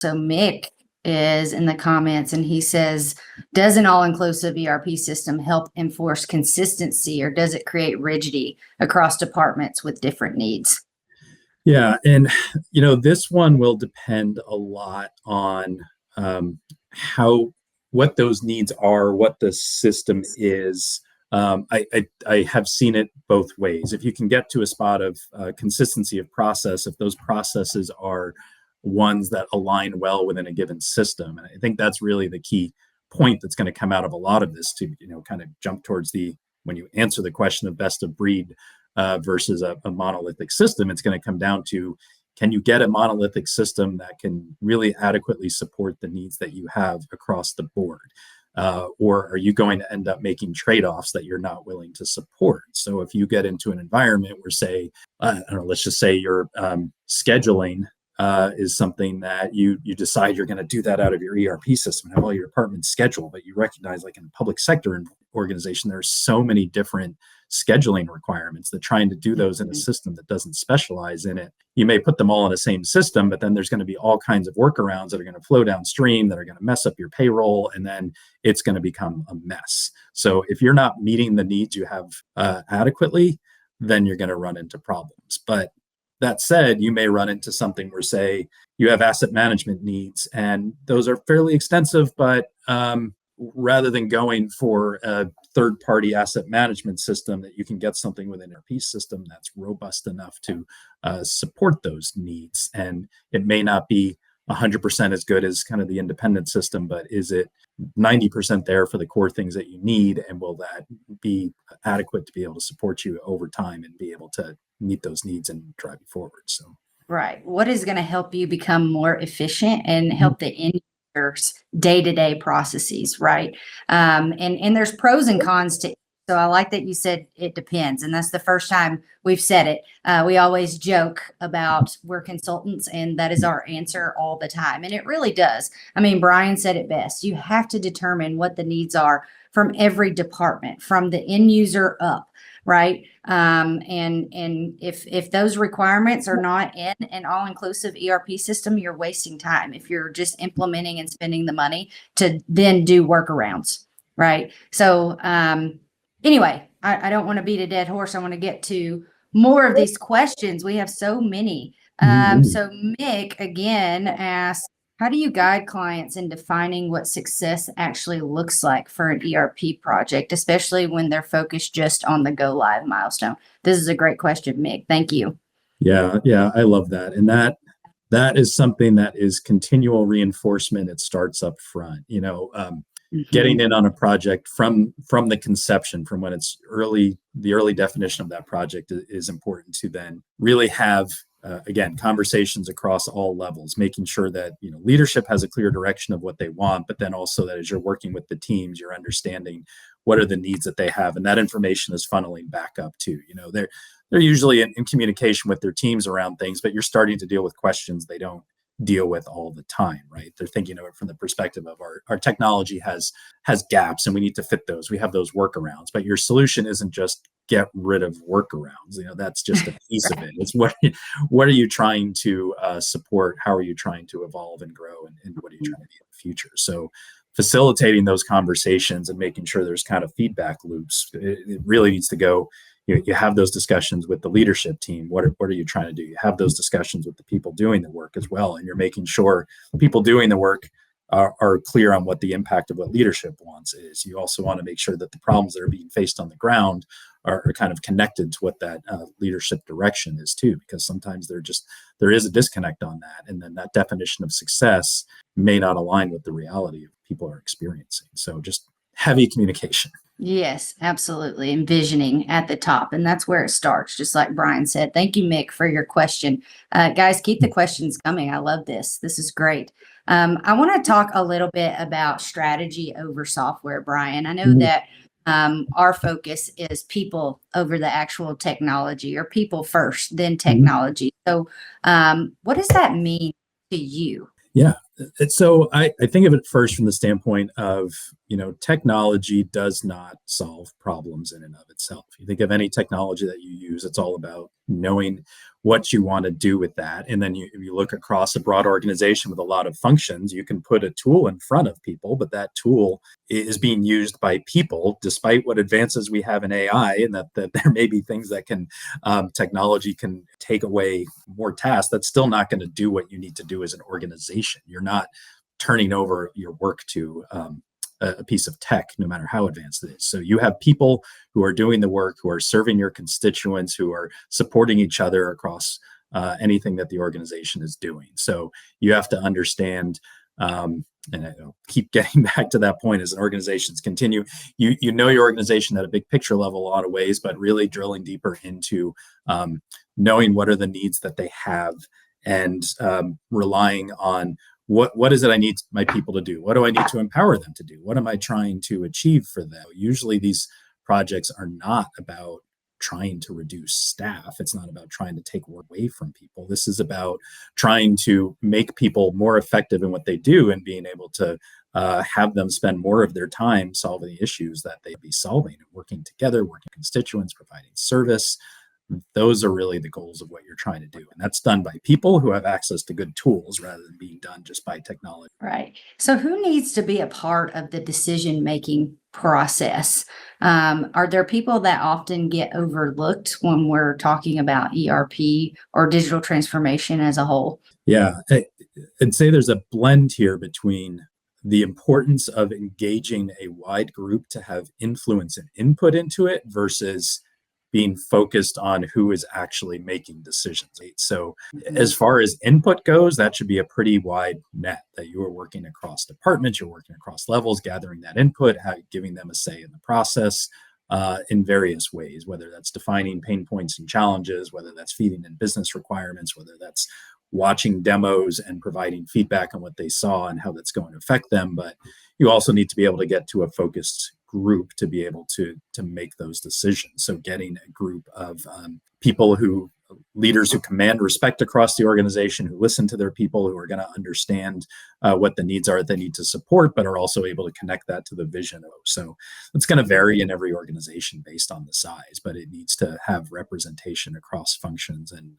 So Mick is in the comments and he says, does an all-inclusive ERP system help enforce consistency, or does it create rigidity across departments with different needs? Yeah, and this one will depend a lot on what those needs are, what the system is. I have seen it both ways. If you can get to a spot of consistency of process, if those processes are ones that align well within a given system, and I think that's really the key point that's going to come out of a lot of this to kind of jump towards when you answer the question of best of breed versus a monolithic system, it's going to come down to, can you get a monolithic system that can really adequately support the needs that you have across the board? Or are you going to end up making trade-offs that you're not willing to support? So if you get into an environment where, say, I don't know, let's just say your scheduling is something that you decide you're going to do that out of your ERP system and have all your departments scheduled, but you recognize, like in the public sector organization, there's so many different scheduling requirements that trying to do those in a system that doesn't specialize in it, you may put them all in the same system, but then there's going to be all kinds of workarounds that are going to flow downstream that are going to mess up your payroll, and then it's going to become a mess. So if you're not meeting the needs you have adequately, then you're going to run into problems. But that said, you may run into something where, say, you have asset management needs, and those are fairly extensive, but rather than going for a third-party asset management system, that you can get something with an ERP system that's robust enough to support those needs. And it may not be 100% as good as kind of the independent system, but is it 90% there for the core things that you need? And will that be adequate to be able to support you over time and be able to meet those needs and drive you forward? So, right. What is going to help you become more efficient and help the end users' day-to-day processes, right? And there's pros and cons to it. So I like that you said it depends. And that's the first time we've said it. We always joke about we're consultants, and that is our answer all the time. And it really does. I mean, Brian said it best. You have to determine what the needs are from every department, from the end user up, right? And if those requirements are not in an all-inclusive ERP system, you're wasting time if you're just implementing and spending the money to then do workarounds, right? So anyway, I don't want to beat a dead horse. I want to get to more of these questions. We have so many. So Mick again asks, how do you guide clients in defining what success actually looks like for an ERP project, especially when they're focused just on the go live milestone? This is a great question, Mick. Thank you. Yeah, I love that. And that is something that is continual reinforcement. It starts up front, getting in on a project from the conception, from when it's the early definition of that project is important to then really have again, conversations across all levels, making sure that leadership has a clear direction of what they want, but then also that as you're working with the teams, you're understanding what are the needs that they have, and that information is funneling back up too. They're usually in communication with their teams around things, but you're starting to deal with questions they don't deal with all the time, right? They're thinking of it from the perspective of our technology has gaps and we need to fit those. We have those workarounds, but your solution isn't just get rid of workarounds. That's just a piece of it. It's what are you trying to support? How are you trying to evolve and grow? And what are you trying to do in the future? So facilitating those conversations and making sure there's kind of feedback loops, it really needs to go. You have those discussions with the leadership team. What are you trying to do? You have those discussions with the people doing the work as well. And you're making sure people doing the work are clear on what the impact of what leadership wants is. You also want to make sure that the problems that are being faced on the ground are kind of connected to what that leadership direction is too, because sometimes there is a disconnect on that. And then that definition of success may not align with the reality of people are experiencing. So just heavy communication. Yes, absolutely. Envisioning at the top. And that's where it starts, just like Brian said. Thank you, Mick, for your question. Guys, keep the questions coming. I love this. This is great. I want to talk a little bit about strategy over software, Brian. I know that our focus is people over the actual technology, or people first, then technology. So what does that mean to you? Yeah, So I think of it first from the standpoint of, technology does not solve problems in and of itself. You think of any technology that you use, it's all about knowing what you want to do with that. And then if you look across a broad organization with a lot of functions, you can put a tool in front of people, but that tool is being used by people, despite what advances we have in AI, and that there may be things that technology can take away more tasks. That's still not going to do what you need to do as an organization. You're not turning over your work to a piece of tech, no matter how advanced it is. So you have people who are doing the work, who are serving your constituents, who are supporting each other across anything that the organization is doing. So you have to understand, and I'll keep getting back to that point as an organizations continue, you know your organization at a big picture level a lot of ways, but really drilling deeper into knowing what are the needs that they have, and relying on what is it I need my people to do? What do I need to empower them to do? What am I trying to achieve for them? Usually these projects are not about trying to reduce staff. It's not about trying to take work away from people. This is about trying to make people more effective in what they do and being able to have them spend more of their time solving the issues that they be solving and working together, working with constituents, providing service. Those are really the goals of what you're trying to do. And that's done by people who have access to good tools rather than being done just by technology. Right. So who needs to be a part of the decision-making process? Are there people that often get overlooked when we're talking about ERP or digital transformation as a whole? Yeah, I'd say there's a blend here between the importance of engaging a wide group to have influence and input into it versus being focused on who is actually making decisions. So as far as input goes, that should be a pretty wide net, that you are working across departments, you're working across levels, gathering that input, giving them a say in the process in various ways, whether that's defining pain points and challenges, whether that's feeding in business requirements, whether that's watching demos and providing feedback on what they saw and how that's going to affect them. But you also need to be able to get to a focused group to be able to make those decisions. So getting a group of leaders who command respect across the organization, who listen to their people, who are going to understand what the needs are that they need to support, but are also able to connect that to the vision. So it's going to vary in every organization based on the size, but it needs to have representation across functions and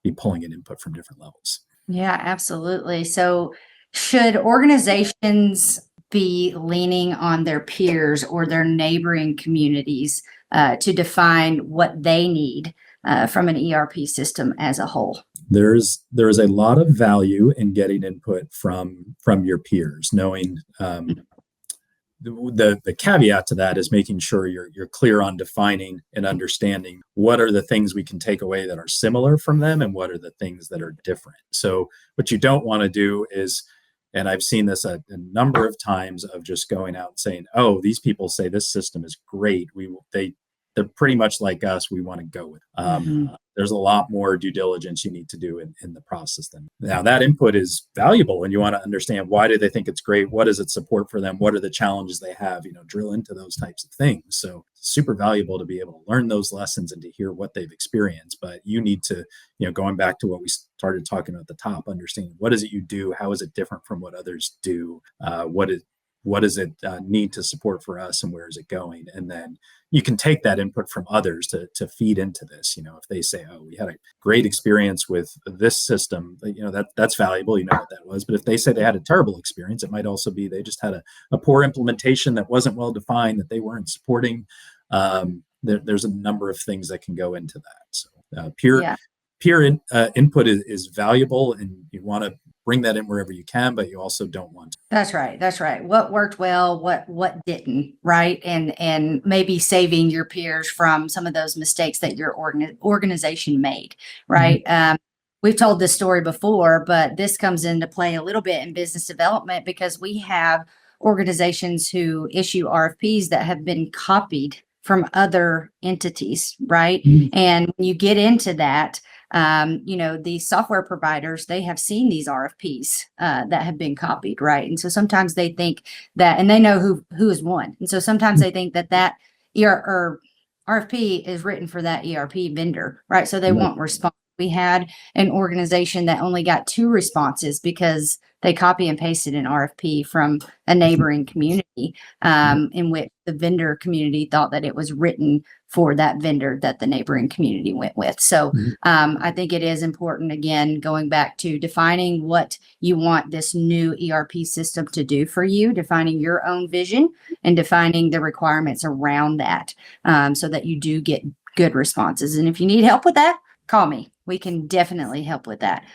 be pulling in input from different levels. Yeah, absolutely. So should organizations be leaning on their peers or their neighboring communities to define what they need from an ERP system as a whole? There is a lot of value in getting input from your peers, knowing the caveat to that is making sure you're clear on defining and understanding what are the things we can take away that are similar from them and what are the things that are different. So what you don't want to do is, and I've seen this a number of times, of just going out and saying, "Oh, these people say this system is great. They're pretty much like us. We want to go with it." There's a lot more due diligence you need to do in the process. Now that input is valuable, and you want to understand, why do they think it's great? What does it support for them? What are the challenges they have? Drill into those types of things. So super valuable to be able to learn those lessons and to hear what they've experienced. But you need to, going back to what we started talking about at the top, understanding what is it you do? How is it different from what others do? What does it need to support for us, and where is it going? And then you can take that input from others to feed into this. If they say, "Oh, we had a great experience with this system," that's valuable. You know what that was. But if they say they had a terrible experience, it might also be they just had a poor implementation that wasn't well defined, that they weren't supporting. There's a number of things that can go into that. So peer input is valuable, and you want to bring that in wherever you can, but you also don't want to. That's right. What worked well, what didn't, right? And maybe saving your peers from some of those mistakes that your organization made, right? We've told this story before, but this comes into play a little bit in business development, because we have organizations who issue RFPs that have been copied from other entities, right? And when you get into that, the software providers, they have seen these RFPs that have been copied, right? And so sometimes they think that, and they know who has won. And so sometimes they think that RFP is written for that ERP vendor, right? So they won't respond. We had an organization that only got 2 responses because they copy and pasted an RFP from a neighboring community, in which the vendor community thought that it was written for that vendor that the neighboring community went with. So I think it is important, again, going back to defining what you want this new ERP system to do for you, defining your own vision and defining the requirements around that, so that you do get good responses. And if you need help with that, call me. We can definitely help with that.